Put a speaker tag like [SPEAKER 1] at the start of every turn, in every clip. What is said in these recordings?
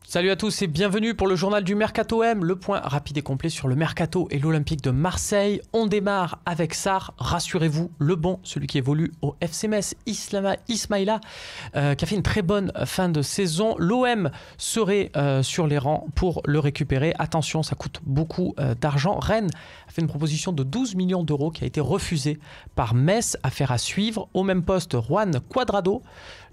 [SPEAKER 1] Salut à tous et bienvenue pour le journal du Mercato M, le point rapide et complet sur le Mercato et l'Olympique de Marseille. On démarre avec Sarr, rassurez-vous, le bon, celui qui évolue au FC Metz, Ismaïla, qui a fait une très bonne fin de saison. L'OM serait sur les rangs pour le récupérer. Attention, ça coûte beaucoup d'argent. Rennes a fait une proposition de 12 millions d'euros qui a été refusée par Metz, affaire à suivre. Au même poste, Juan Cuadrado,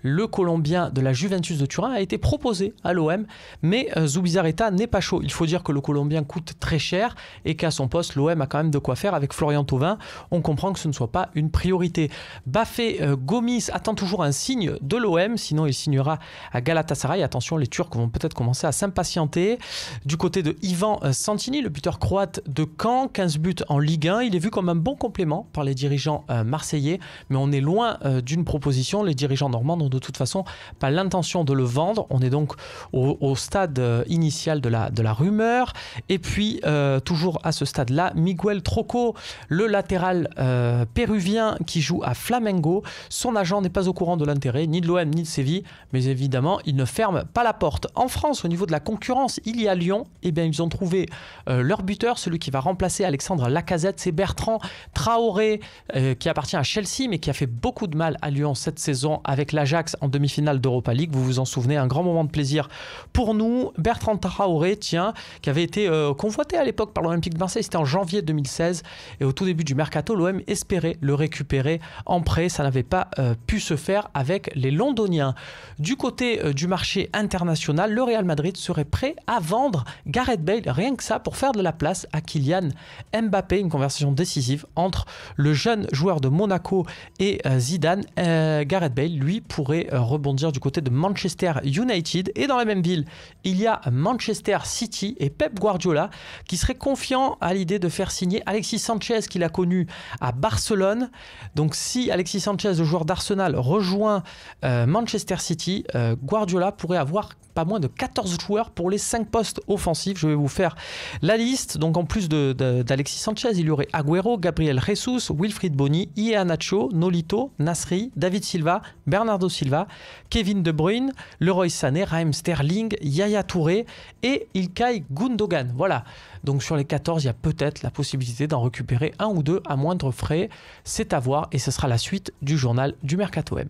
[SPEAKER 1] le Colombien de la Juventus de Turin, a été proposé à l'OM, mais Zubizarreta n'est pas chaud. Il faut dire que le Colombien coûte très cher et qu'à son poste, l'OM a quand même de quoi faire avec Florian Thauvin. On comprend que ce ne soit pas une priorité. Bafé Gomis attend toujours un signe de l'OM, sinon il signera à Galatasaray. Attention, les Turcs vont peut-être commencer à s'impatienter. Du côté de Ivan Santini, le buteur croate de Caen, 15 buts en Ligue 1. Il est vu comme un bon complément par les dirigeants marseillais, mais on est loin d'une proposition. Les dirigeants normands n'ont de toute façon pas l'intention de le vendre. On est donc au stade initial de la rumeur. Et puis, toujours à ce stade-là, Miguel Troco, le latéral péruvien qui joue à Flamengo. Son agent n'est pas au courant de l'intérêt ni de l'OM ni de Séville, mais évidemment, il ne ferme pas la porte. En France, au niveau de la concurrence, il y a Lyon. Eh bien, ils ont trouvé leur buteur, celui qui va remplacer Alexandre Lacazette. C'est Bertrand Traoré, qui appartient à Chelsea, mais qui a fait beaucoup de mal à Lyon cette saison avec l'Ajax en demi-finale d'Europa League. Vous vous en souvenez, un grand moment de plaisir pour nous. Bertrand Traoré, tiens, qui avait été convoité à l'époque par l'Olympique de Marseille, c'était en janvier 2016, et au tout début du Mercato, l'OM espérait le récupérer en prêt. Ça n'avait pas pu se faire avec les Londoniens. Du côté du marché international, le Real Madrid serait prêt à vendre Gareth Bale, rien que ça, pour faire de la place à Kylian Mbappé. Une conversation décisive entre le jeune joueur de Monaco et Zidane. Gareth Bale, lui, pourrait rebondir du côté de Manchester United. Et dans la même ville, il y a Manchester City et Pep Guardiola qui serait confiant à l'idée de faire signer Alexis Sanchez, qu'il a connu à Barcelone. Donc si Alexis Sanchez, le joueur d'Arsenal, rejoint Manchester City, Guardiola pourrait avoir pas moins de 14 joueurs pour les 5 postes offensifs. Je vais vous faire la liste. Donc en plus d'Alexis Sanchez, il y aurait Agüero, Gabriel Jesus, Wilfried Bony, Iheanacho, Nolito, Nasri, David Silva, Bernardo Silva, Kevin De Bruyne, Leroy Sané, Raheem Sterling, Yaya Touré et Ilkay Gundogan. Voilà. Donc sur les 14, il y a peut-être la possibilité d'en récupérer un ou deux à moindre frais. C'est à voir et ce sera la suite du journal du Mercato M.